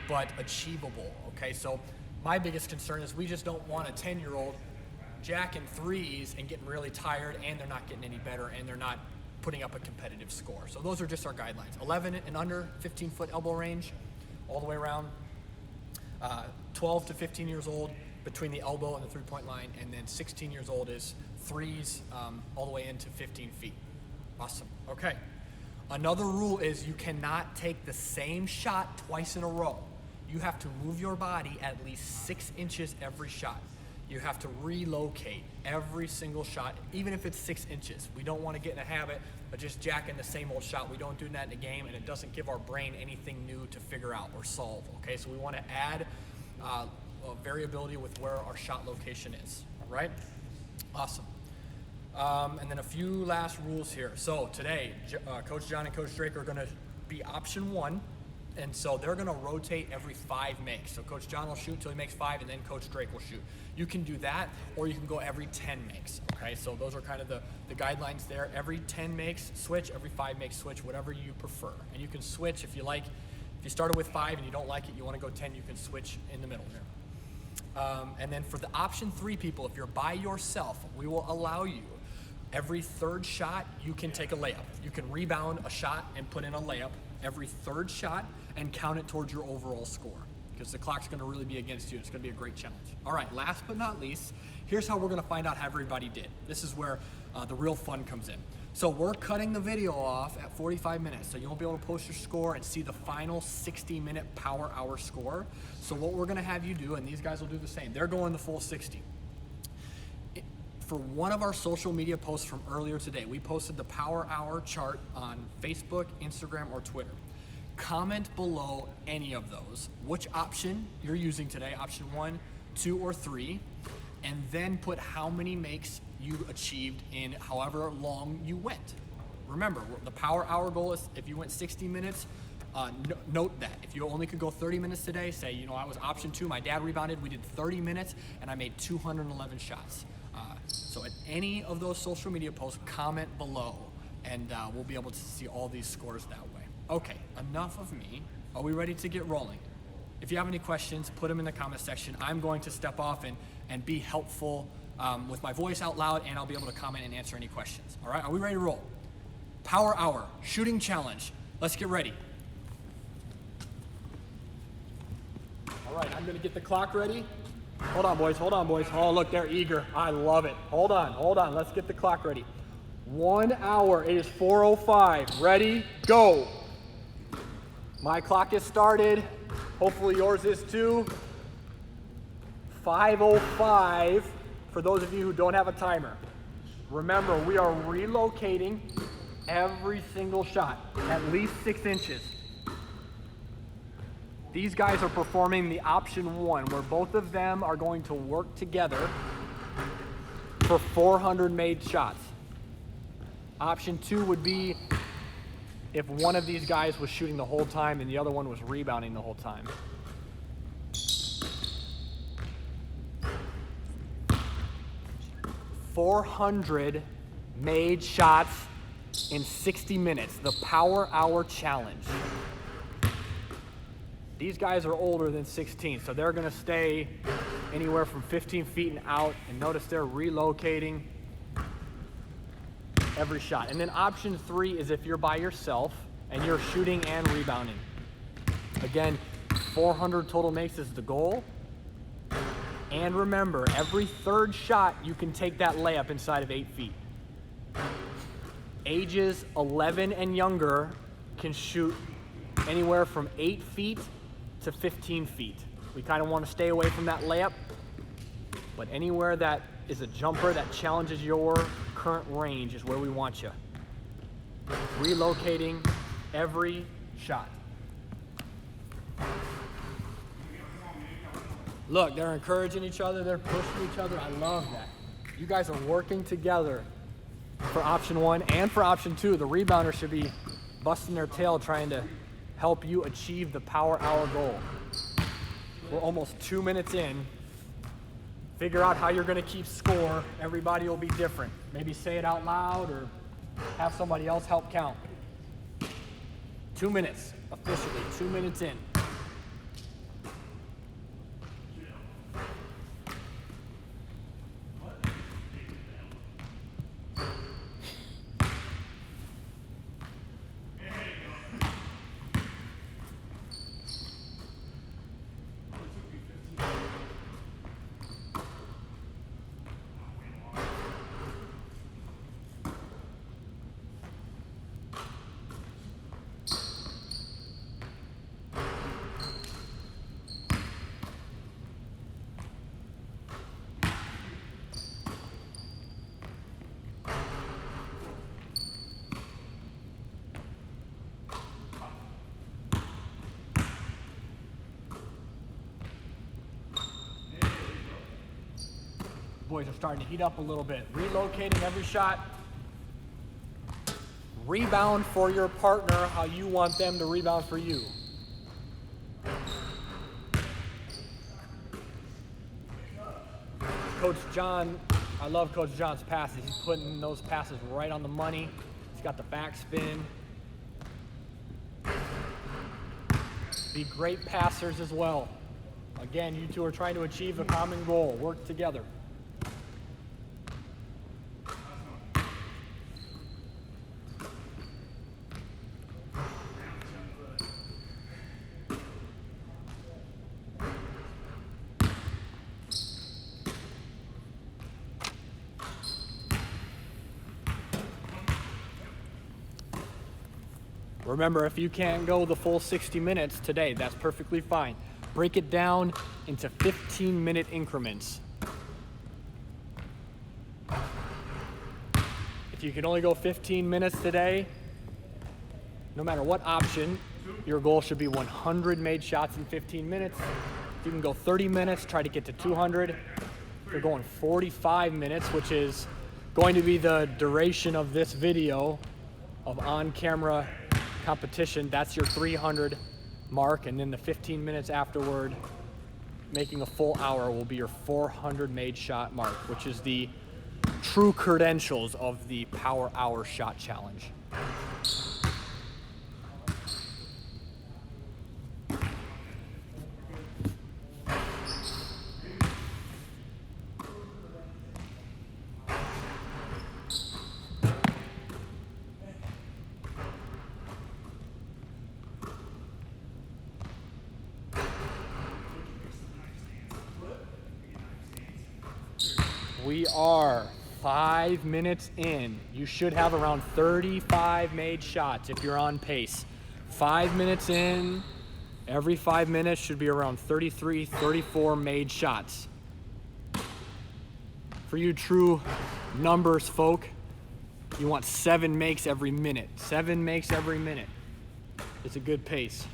but achievable, okay? So my biggest concern is we just don't want a 10-year-old jacking threes and getting really tired, and they're not getting any better, and they're not putting up a competitive score. So those are just our guidelines. 11 and under, 15-foot elbow range, all the way around. 12 to 15 years old, between the elbow and the three-point line, and then 16 years old is threes all the way into 15 feet. Awesome. Okay. Another rule is you cannot take the same shot twice in a row. You have to move your body at least 6 inches every shot. You have to relocate every single shot, even if it's 6 inches. We don't want to get in a habit of just jacking the same old shot. We don't do that in a game, and it doesn't give our brain anything new to figure out or solve, okay? So we want to add variability with where our shot location is, all right? Awesome. And then a few last rules here. So today, Coach John and Coach Drake are going to be option 1. And so they're going to rotate every 5 makes. So Coach John will shoot until he makes 5, and then Coach Drake will shoot. You can do that, or you can go every 10 makes, okay? So those are kind of the guidelines there. Every 10 makes, switch. Every 5 makes, switch, whatever you prefer. And you can switch if you like. If you started with 5 and you don't like it, you want to go 10, you can switch in the middle here. And then for the option 3 people, if you're by yourself, we will allow you every 3rd shot, you can take a layup. You can rebound a shot and put in a layup every 3rd shot and count it towards your overall score, because the clock's going to really be against you. It's going to be a great challenge. All right, last but not least, here's how we're going to find out how everybody did. This is where the real fun comes in. So we're cutting the video off at 45 minutes, so you won't be able to post your score and see the final 60-minute power hour score. So what we're going to have you do, and these guys will do the same, they're going the full 60. For one of our social media posts from earlier today, we posted the power hour chart on Facebook, Instagram, or Twitter. Comment below any of those, which option you're using today, option 1, 2, or 3, and then put how many makes you achieved in however long you went. Remember, the power hour goal is if you went 60 minutes, note that. If you only could go 30 minutes today, say, you know, I was option 2, my dad rebounded, we did 30 minutes, and I made 211 shots. So at any of those social media posts, comment below, and we'll be able to see all these scores that way. Okay, enough of me. Are we ready to get rolling? If you have any questions, put them in the comment section. I'm going to step off and be helpful with my voice out loud, and I'll be able to comment and answer any questions. All right, are we ready to roll? Power hour, shooting challenge. Let's get ready. All right, I'm gonna get the clock ready. Hold on, boys, hold on, boys. Oh, look, they're eager. I love it. Hold on. Let's get the clock ready. 1 hour, it is 4:05. Ready, go. My clock is started. Hopefully yours is too. 5:05 for those of you who don't have a timer. Remember, we are relocating every single shot, at least 6 inches. These guys are performing the option 1, where both of them are going to work together for 400 made shots. Option 2 would be if one of these guys was shooting the whole time and the other one was rebounding the whole time. $400 made shots in 60 minutes, the power hour challenge. These guys are older than 16, so they're gonna stay anywhere from 15 feet and out, and notice they're relocating every shot. And then option 3 is if you're by yourself and you're shooting and rebounding. Again, 400 total makes is the goal. And remember, every 3rd shot, you can take that layup inside of 8 feet. Ages 11 and younger can shoot anywhere from 8 feet to 15 feet. We kind of want to stay away from that layup, but anywhere that is a jumper that challenges your current range is where we want you. Relocating every shot. Look, they're encouraging each other, they're pushing each other. I love that. You guys are working together for option 1 and for option 2. The rebounder should be busting their tail trying to help you achieve the power hour goal. We're almost 2 minutes in. Figure out how you're gonna keep score. Everybody will be different. Maybe say it out loud or have somebody else help count. 2 minutes, officially, 2 minutes in. Boys are starting to heat up a little bit. Relocating every shot. Rebound for your partner how you want them to rebound for you. Coach John, I love Coach John's passes. He's putting those passes right on the money. He's got the backspin. Be great passers as well. Again, you two are trying to achieve a common goal. Work together. Remember, if you can't go the full 60 minutes today, that's perfectly fine. Break it down into 15-minute increments. If you can only go 15 minutes today, no matter what option, your goal should be 100 made shots in 15 minutes. If you can go 30 minutes, try to get to 200. If you're going 45 minutes, which is going to be the duration of this video of on-camera competition, that's your 300 mark, and then the 15 minutes afterward, making a full hour, will be your 400 made shot mark, which is the true credentials of the Power Hour Shot Challenge. We are 5 minutes in. You should have around 35 made shots if you're on pace. 5 minutes in, every 5 minutes should be around 33, 34 made shots. For you true numbers folk, you want 7 makes every minute. 7 makes every minute. It's a good pace.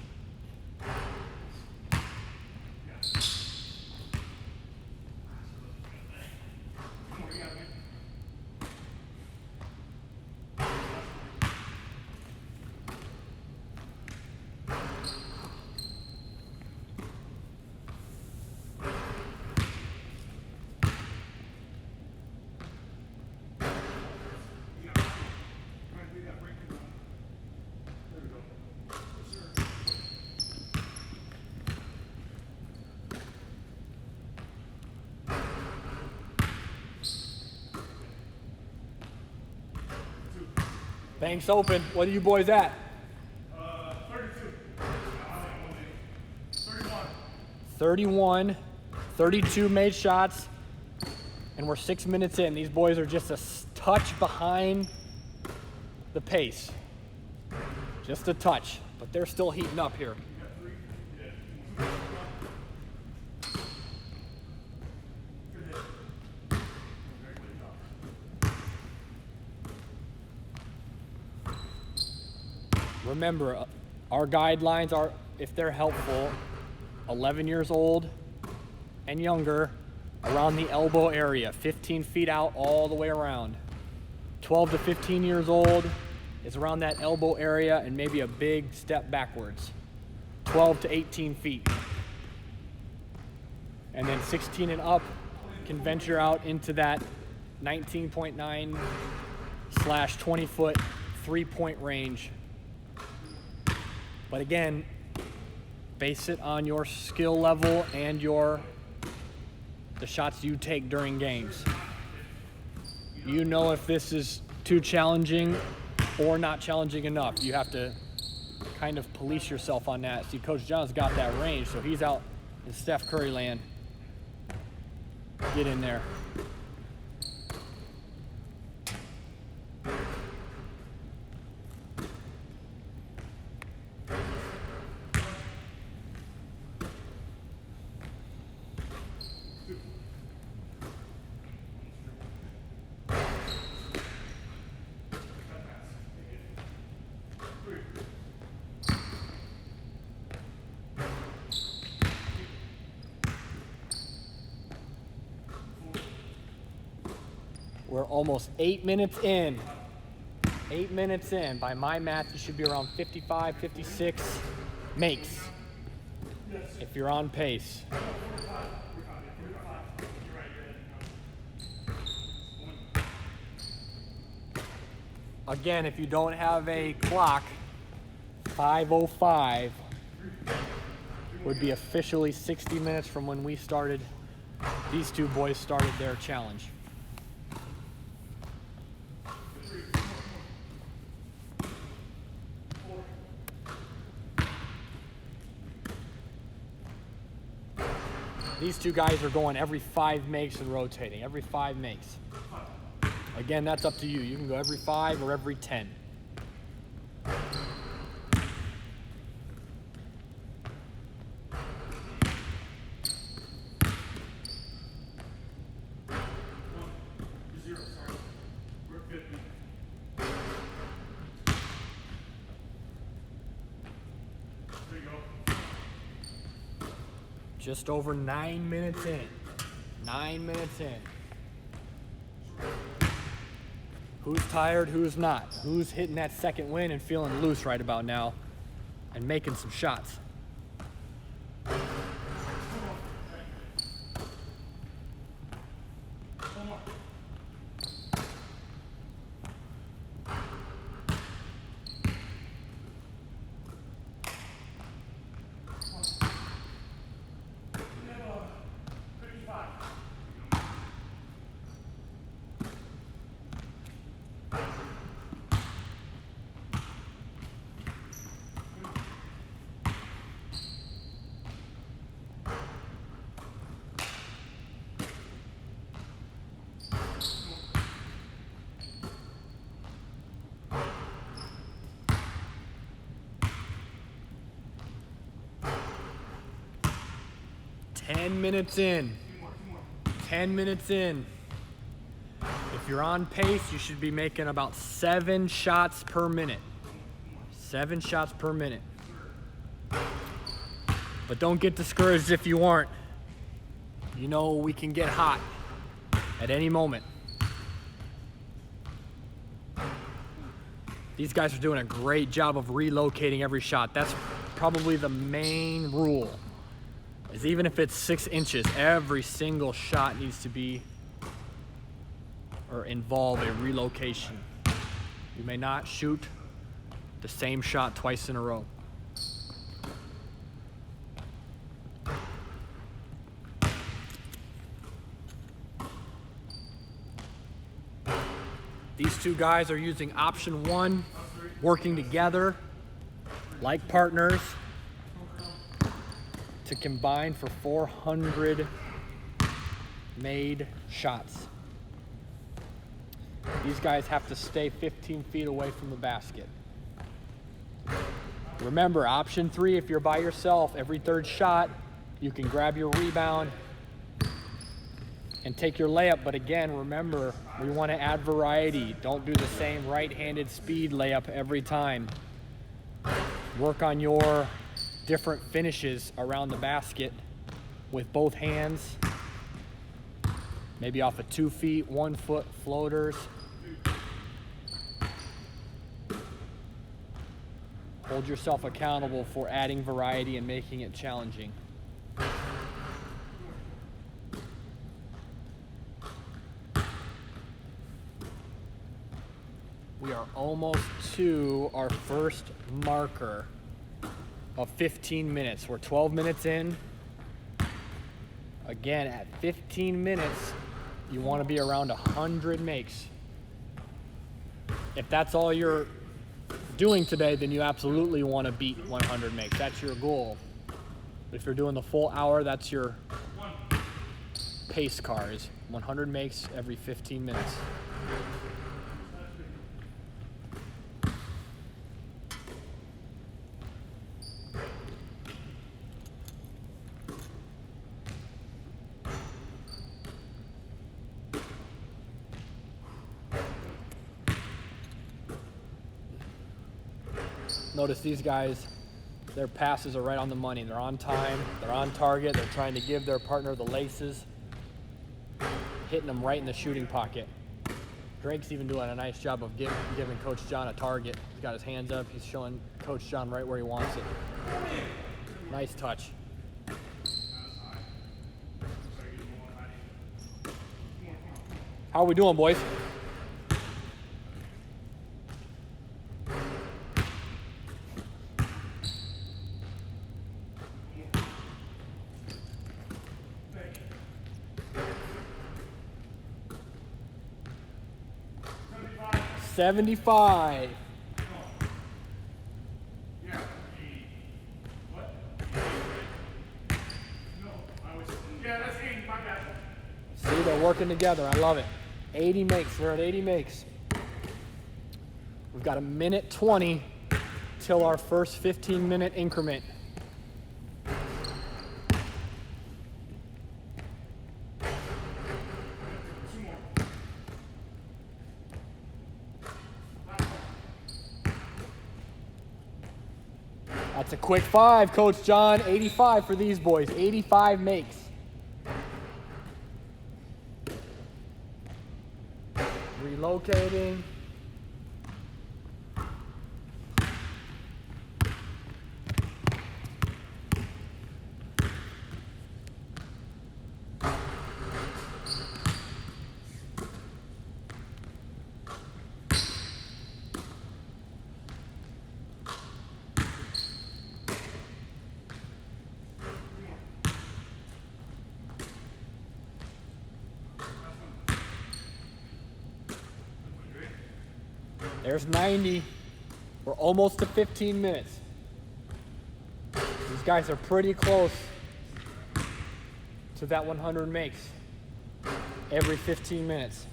Banks open. What are you boys at? 32. 31. 32 made shots. And we're 6 minutes in. These boys are just a touch behind the pace. Just a touch. But they're still heating up here. Remember, our guidelines are, if they're helpful, 11 years old and younger, around the elbow area, 15 feet out all the way around. 12 to 15 years old is around that elbow area and maybe a big step backwards. 12 to 18 feet. And then 16 and up can venture out into that 19.9/20 foot 3-point range. But again, base it on your skill level and the shots you take during games. You know if this is too challenging or not challenging enough. You have to kind of police yourself on that. See, Coach John's got that range, so he's out in Steph Curry land. Get in there. We're almost 8 minutes in. 8 minutes in. By my math, you should be around 55, 56 makes if you're on pace. Again, if you don't have a clock, 5:05 would be officially 60 minutes from when we started. These two boys started their challenge. These two guys are going every 5 makes and rotating, every 5 makes. Again, that's up to you. You can go every 5 or every 10. Just over 9 minutes in. 9 minutes in. Who's tired, who's not? Who's hitting that second wind and feeling loose right about now and making some shots? Ten minutes in. 10 minutes in. If you're on pace, you should be making about 7 shots per minute. 7 shots per minute. But don't get discouraged if you aren't. You know we can get hot at any moment. These guys are doing a great job of relocating every shot. That's probably the main rule. Is even if it's 6 inches, every single shot needs to be or involve a relocation. You may not shoot the same shot twice in a row. These two guys are using option 1, working together like partners to combine for 400 made shots. These guys have to stay 15 feet away from the basket. Remember, option 3, if you're by yourself, every 3rd shot, you can grab your rebound and take your layup. But again, remember, we want to add variety. Don't do the same right-handed speed layup every time. Work on your different finishes around the basket with both hands. Maybe off of 2 feet, 1 foot floaters. Hold yourself accountable for adding variety and making it challenging. We are almost to our first marker of 15 minutes. We're 12 minutes in. Again, at 15 minutes, you want to be around 100 makes. If that's all you're doing today, then you absolutely want to beat 100 makes. That's your goal. But if you're doing the full hour, that's your pace car, is 100 makes every 15 minutes. Notice these guys, their passes are right on the money. They're on time, they're on target, they're trying to give their partner the laces, hitting them right in the shooting pocket. Drake's even doing a nice job of giving Coach John a target. He's got his hands up. He's showing Coach John right where he wants it. Nice touch. How are we doing, boys? $75. See, they're working together. I love it. 80 makes. We're at 80 makes. We've got a minute 20 till our first 15-minute increment. That's a quick 5, Coach John. 85 for these boys. 85 makes. Relocating. There's 90. We're almost to 15 minutes. These guys are pretty close to that 100 makes every 15 minutes.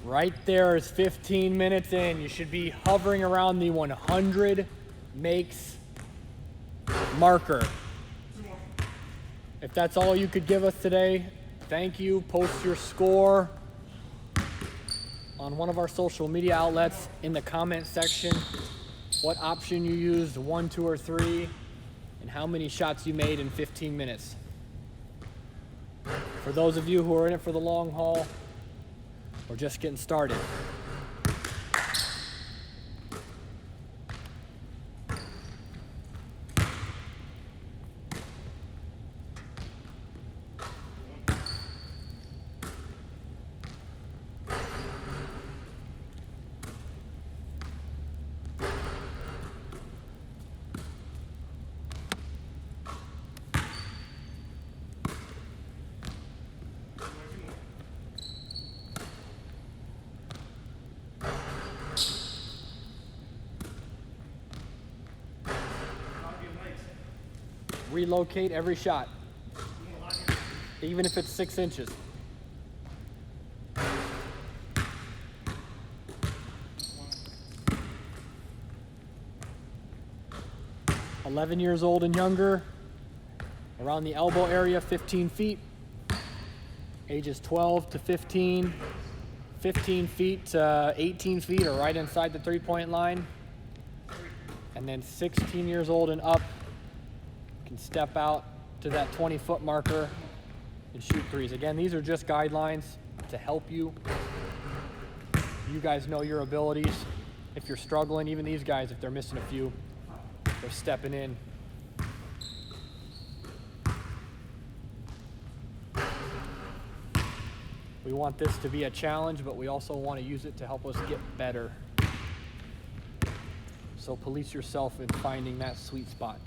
Right there is 15 minutes in. You should be hovering around the 100 makes marker. If that's all you could give us today, thank you. Post your score on one of our social media outlets in the comment section. What option you used, 1, 2, or 3, and how many shots you made in 15 minutes. For those of you who are in it for the long haul, we're just getting started. Relocate every shot, even if it's 6 inches. (11 years old and younger), around the elbow area, 15 feet. Ages 12 to 15, 15 feet to 18 feet are right inside the three-point line. And then 16 years old and up can step out to that 20-foot marker and shoot threes. Again, these are just guidelines to help you. You guys know your abilities. If you're struggling, even these guys, if they're missing a few, they're stepping in. We want this to be a challenge, but we also want to use it to help us get better. So police yourself in finding that sweet spot.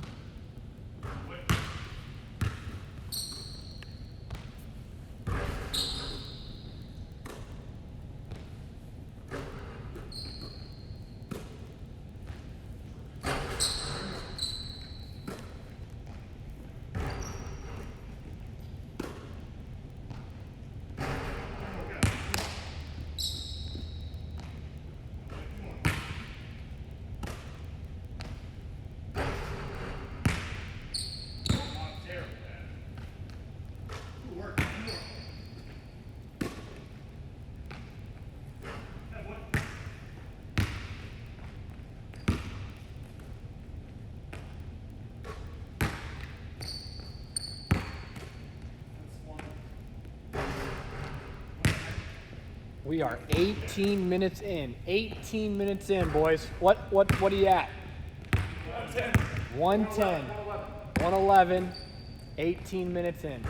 We are 18 minutes in. 18 minutes in, boys. What are you at? 110. 111. 18 minutes in.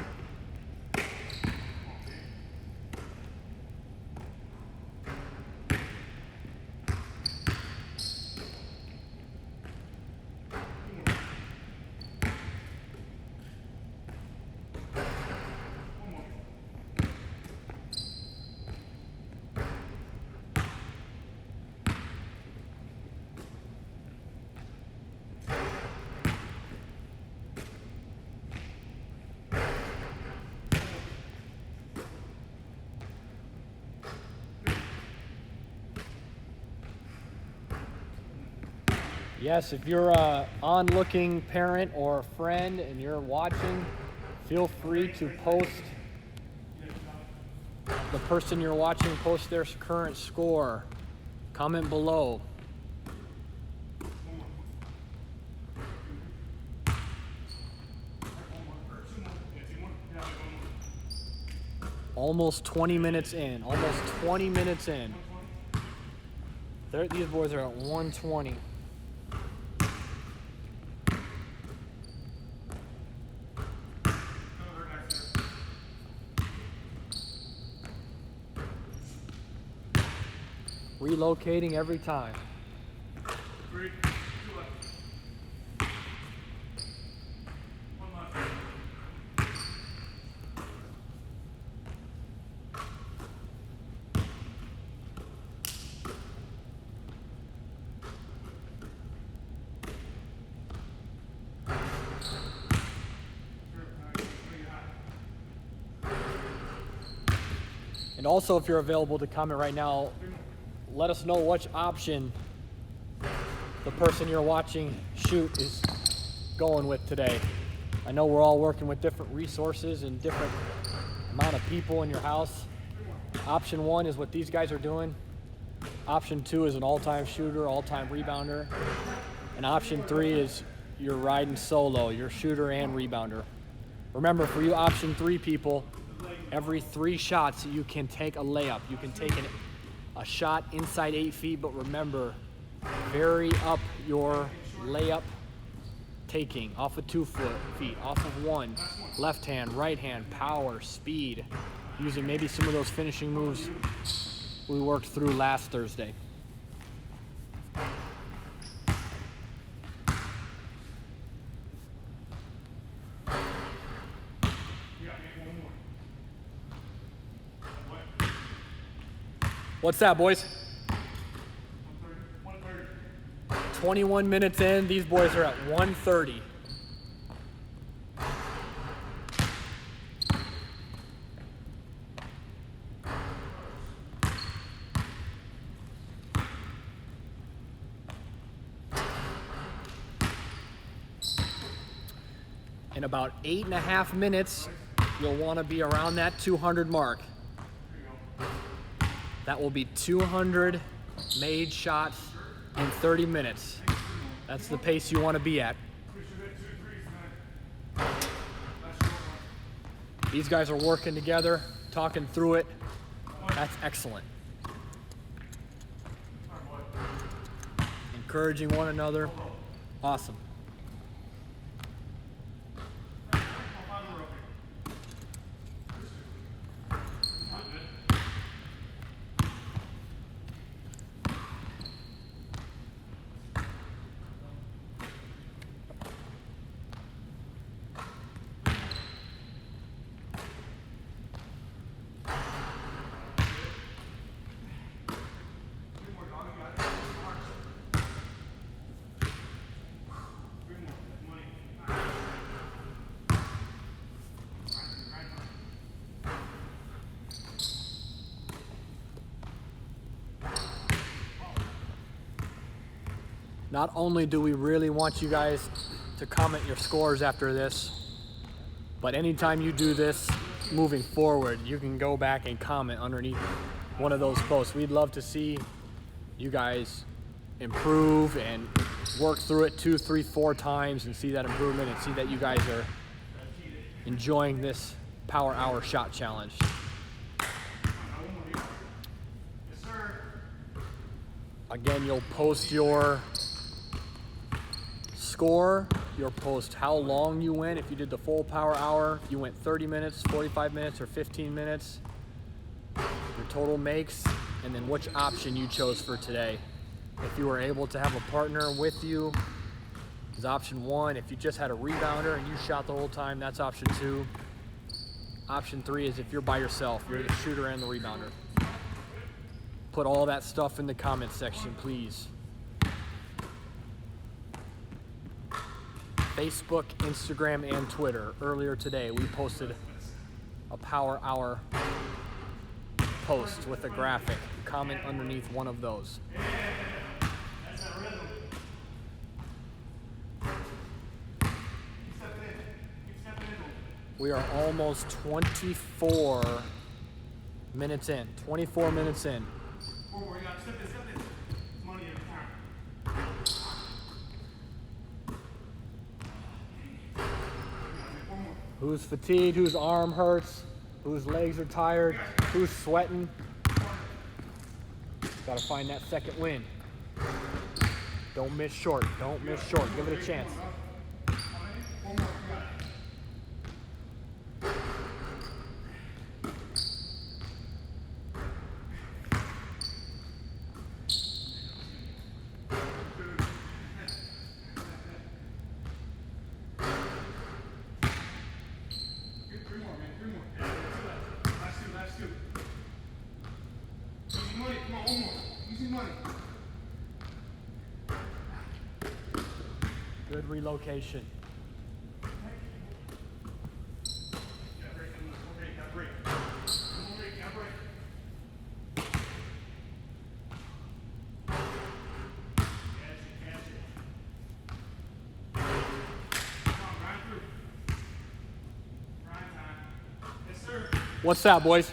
Yes, if you're an onlooking parent or friend and you're watching, feel free to post the person you're watching, post their current score. Comment below. Almost 20 minutes in. Almost 20 minutes in. These boys are at 120. Relocating every time. 3, 2 left. 1 left. And also, if you're available to comment right now, let us know which option the person you're watching shoot is going with today. I know we're all working with different resources and different amount of people in your house. Option 1 is what these guys are doing. Option 2 is an all-time shooter, all-time rebounder. And option 3 is you're riding solo, you're shooter and rebounder. Remember, for you option 3 people, every 3 shots you can take a layup. You can take a shot inside 8 feet, but remember, vary up your layup taking off of 2 feet, off of 1, left hand, right hand, power, speed, using maybe some of those finishing moves we worked through last Thursday. What's that, boys? 21 minutes in, these boys are at 130. In about 8.5 minutes, you'll want to be around that 200 mark. That will be 200 made shots in 30 minutes. That's the pace you want to be at. These guys are working together, talking through it. That's excellent. Encouraging one another. Awesome. Not only do we really want you guys to comment your scores after this, but anytime you do this moving forward, you can go back and comment underneath one of those posts. We'd love to see you guys improve and work through it 2, 3, 4 times and see that improvement and see that you guys are enjoying this Power Hour shot challenge. Again, you'll post your score, you'll post how long you went, if you did the full power hour, if you went 30 minutes, 45 minutes, or 15 minutes, your total makes, and then which option you chose for today. If you were able to have a partner with you, is option 1. If you just had a rebounder and you shot the whole time, that's option 2. Option 3 is if you're by yourself, you're the shooter and the rebounder. Put all that stuff in the comment section, please. Facebook, Instagram, and Twitter. Earlier today, we posted a power hour post with a graphic. Comment underneath one of those. We are almost 24 minutes in. 24 minutes in. Whose fatigued, whose arm hurts, whose legs are tired, who's sweating. Gotta find that second win. Don't miss short. Don't miss short. Give it a chance. Good relocation. What's that, boys?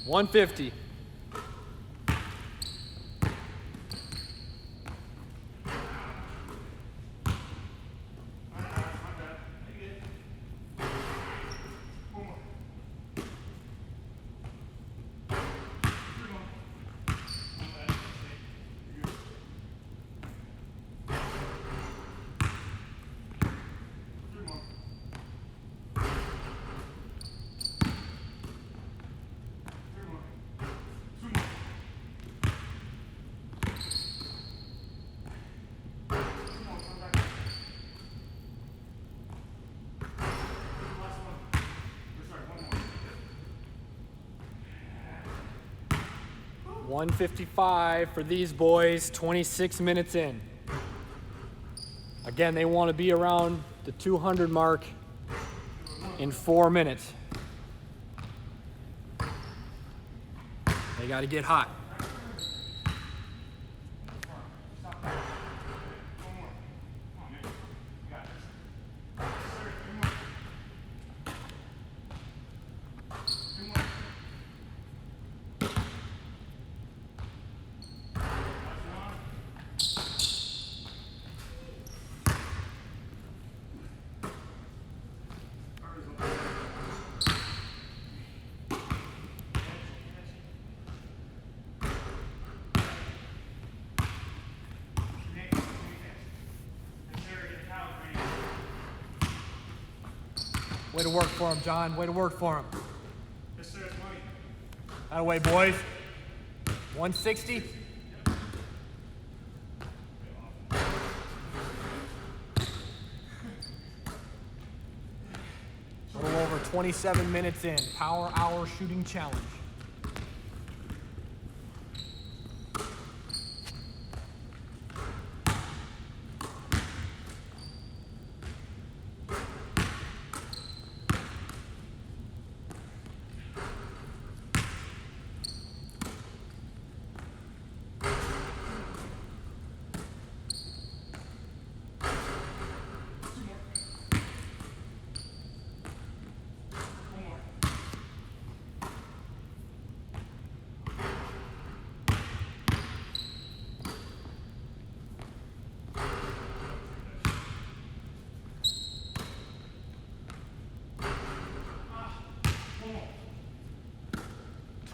150. $155 for these boys, 26 minutes in. Again, they want to be around the 200 mark in 4 minutes. They got to get hot. Way to work for him, John. Way to work for him. Yes, sir. It's money. That way, boys. 160. A little over 27 minutes in. Power hour shooting challenge.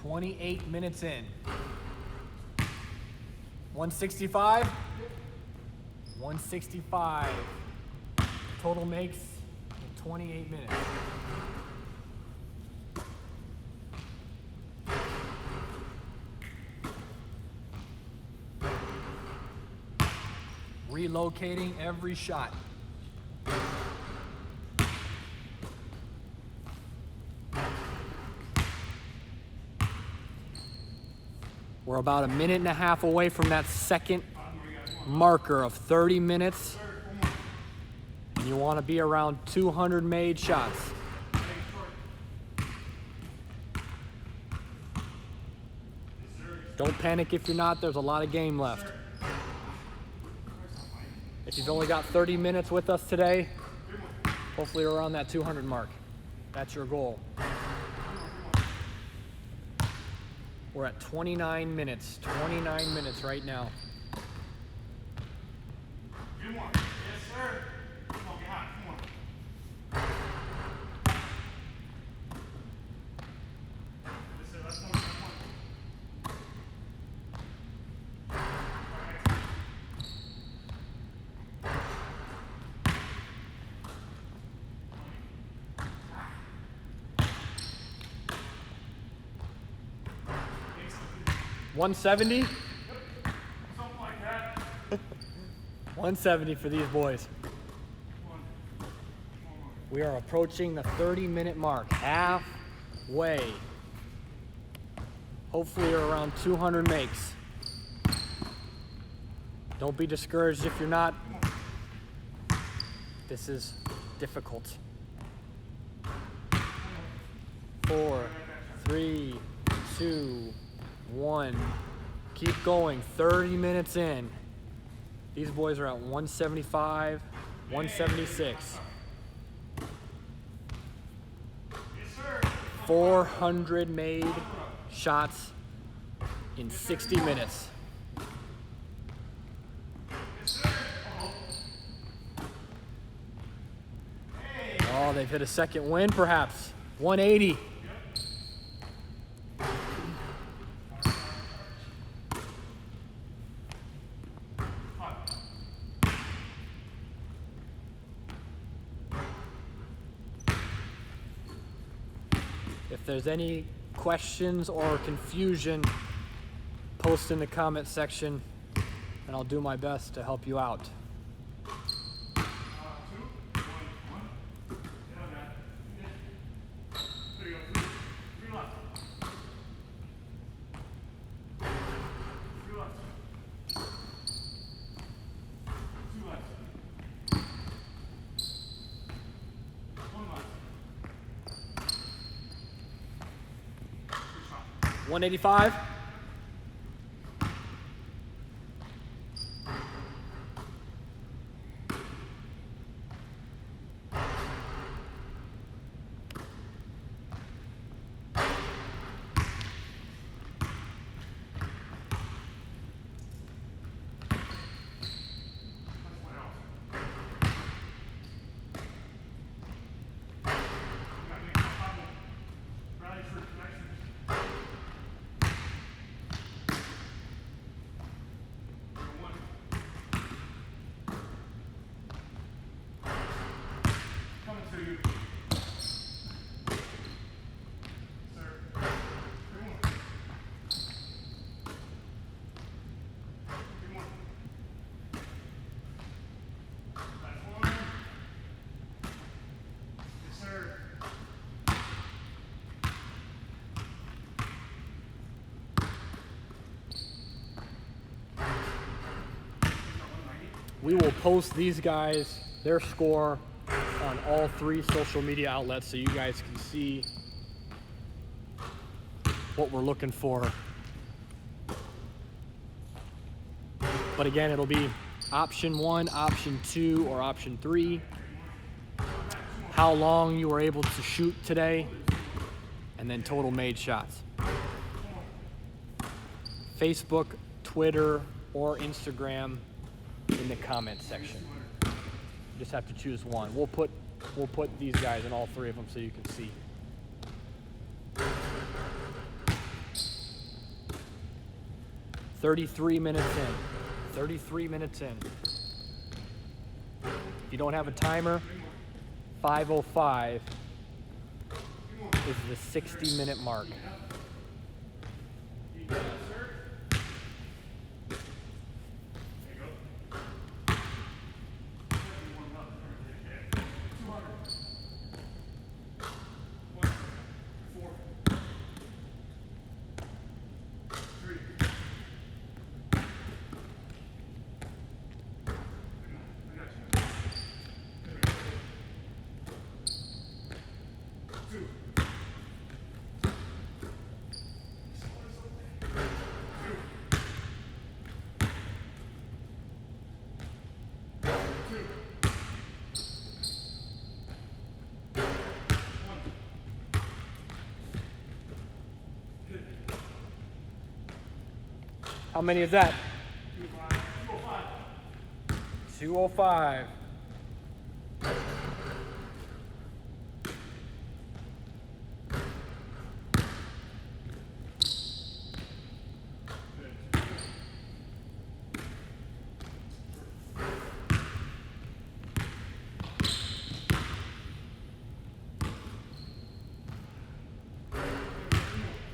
28 minutes in. 165? 165. Total makes in 28 minutes. Relocating every shot. We're about a minute and a half away from that second marker of 30 minutes. And you want to be around 200 made shots. Don't panic if you're not. There's a lot of game left. If you've only got 30 minutes with us today, hopefully you're around that 200 mark. That's your goal. We're at 29 minutes. 29 minutes right now. Good one. Yes, sir. Come on, get hot. Come on. Yes, sir. That's one. $170? Something like that. 170 for these boys. We are approaching the 30-minute mark, halfway. Hopefully you're around 200 makes. Don't be discouraged if you're not. This is difficult. 4, 3, 2, 1. Keep going. 30 minutes in. These boys are at 175, 176. 400 made shots in 60 minutes. Oh, they've hit a second win, perhaps. 180. If there's any questions or confusion, post in the comment section and I'll do my best to help you out. $185. We will post these guys, their score, on all 3 social media outlets so you guys can see what we're looking for. But again, it'll be option 1, option 2, or option 3. How long you were able to shoot today, and then total made shots. Facebook, Twitter, or Instagram in the comment section. You just have to choose one. We'll put these guys in all 3 of them so you can see. 33 minutes in. 33 minutes in. If you don't have a timer, 5:05 is the 60-minute mark. How many is that? 205.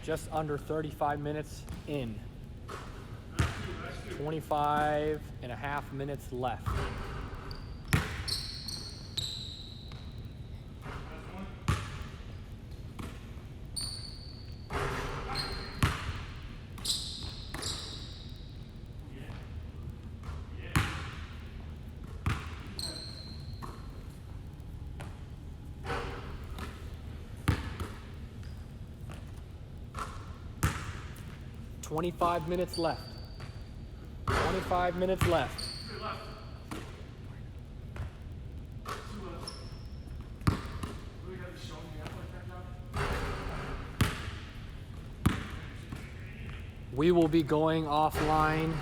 Just under 35 minutes in. 25 and a half minutes left. Twenty-five minutes left. 25 minutes left. We will be going offline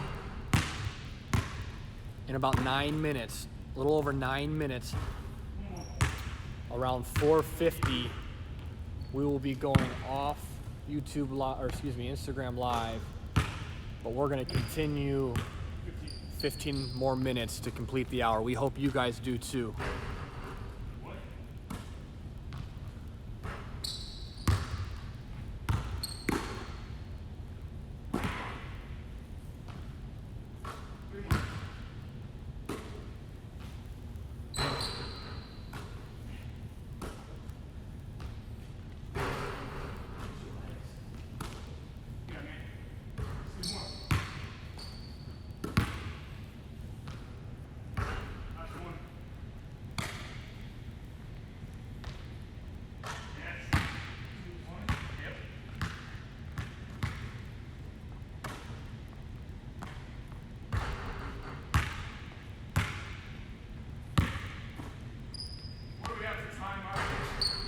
in about 9 minutes, a little over 9 minutes. Around 4:50, we will be going off YouTube live, or excuse me, Instagram Live. But we're going to continue 15 more minutes to complete the hour. We hope you guys do too.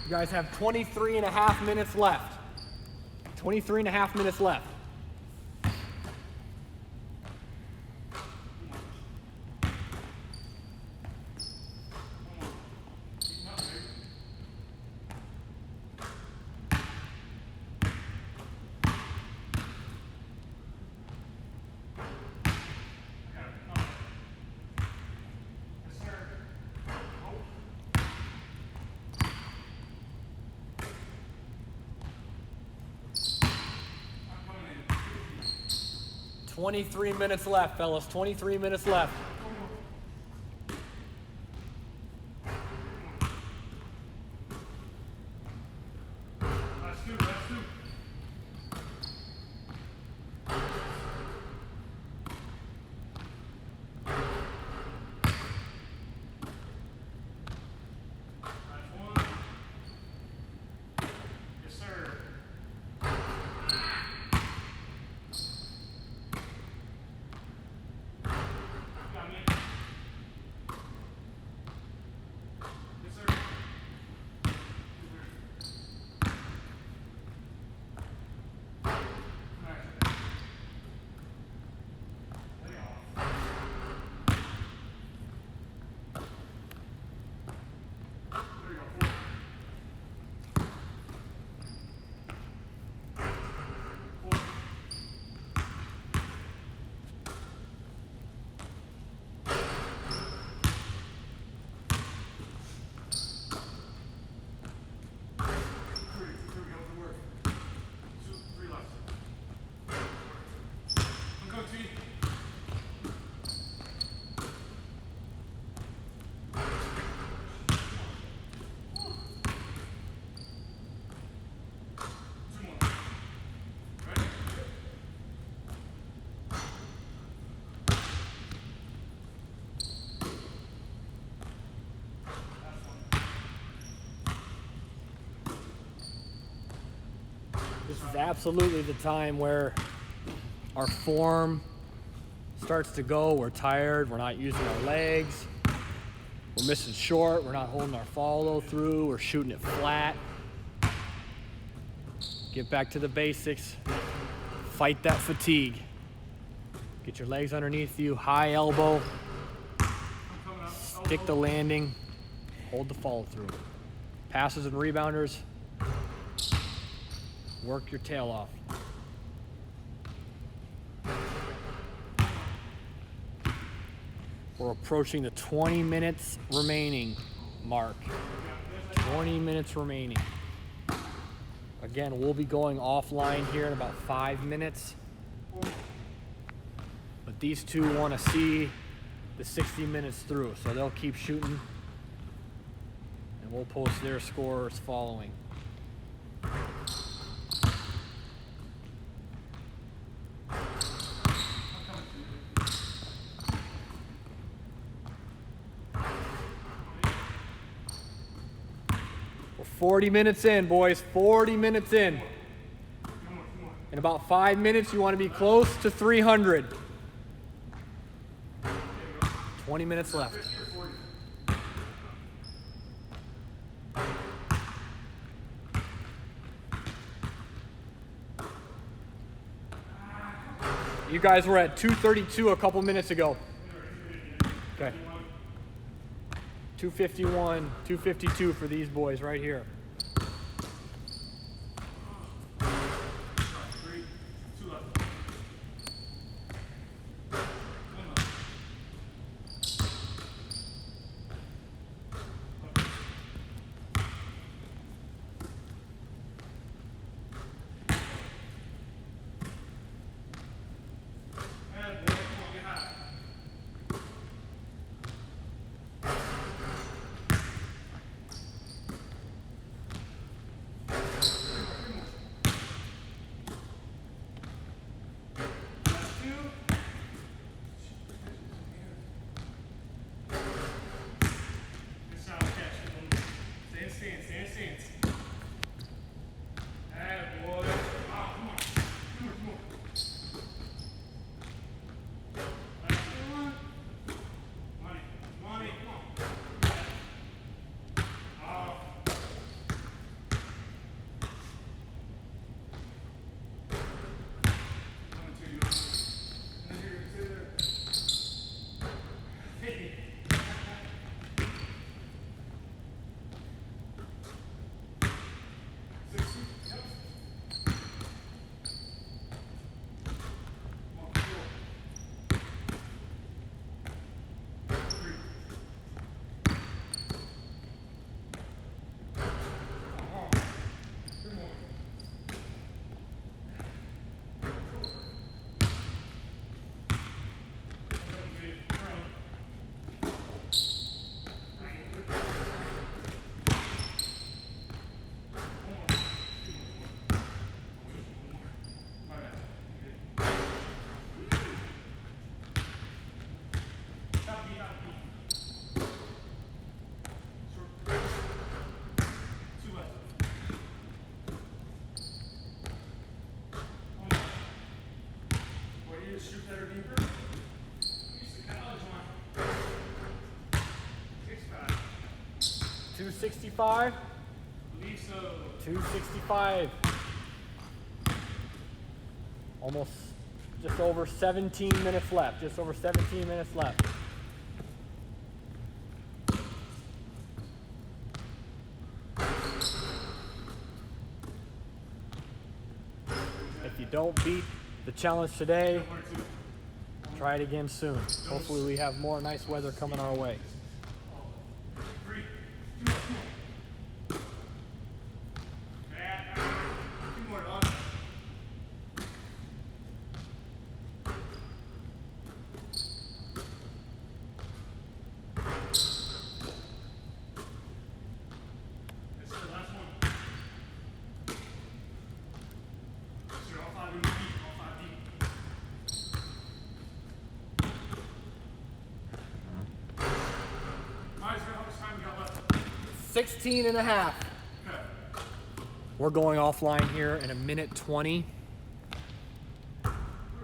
You guys have 23 and a half minutes left. 23 and a half minutes left. Twenty-three minutes left, fellas. 23 minutes left. is absolutely the time where our form starts to go. We're tired, we're not using our legs, we're missing short, we're not holding our follow through, we're shooting it flat. Get back to the basics, fight that fatigue. Get your legs underneath you, high elbow, stick the landing, hold the follow through. Passes and rebounders, work your tail off. We're approaching the 20 minutes remaining mark. 20 minutes remaining. Again, we'll be going offline here in about 5 minutes. But these two want to see the 60 minutes through, so they'll keep shooting. And we'll post their scores following. We're 40 minutes in, boys. 40 minutes in. In about 5 minutes, you want to be close to 300. 20 minutes left. You guys were at 232 a couple minutes ago. Okay. 251, 252 for these boys right here. Shoot better deeper. 265. Believe so. 265. Almost just over 17 minutes left. Just over 17 minutes left. If you don't beat the challenge today, try it again soon. Hopefully we have more nice weather coming our way. How much time we got left? 16 and a half. Okay. We're going offline here in a minute 20.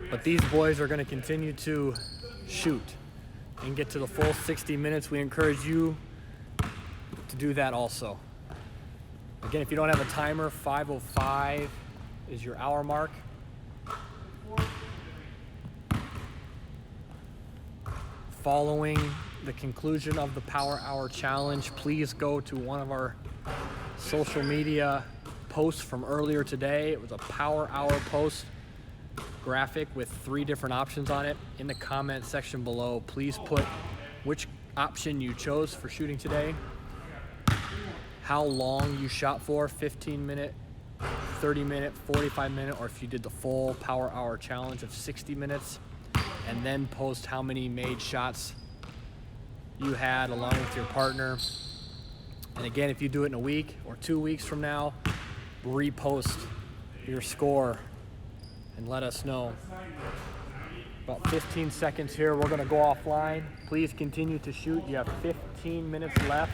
But these boys are going to continue to shoot and get to the full 60 minutes. We encourage you to do that also. Again, if you don't have a timer, 5:05 is your hour mark. Following the conclusion of the Power Hour Challenge, please go to one of our social media posts from earlier today. It was a Power Hour post graphic with 3 different options on it. In the comment section below, please put which option you chose for shooting today, how long you shot for, 15-minute, 30-minute, 45-minute, or if you did the full Power Hour Challenge of 60 minutes, and then post how many made shots you had along with your partner. And again, if you do it in a week or 2 weeks from now, repost your score and let us know. About 15 seconds here, we're gonna go offline. Please continue to shoot. You have 15 minutes left.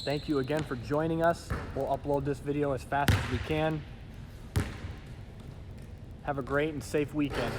Thank you again for joining us. We'll upload this video as fast as we can. Have a great and safe weekend.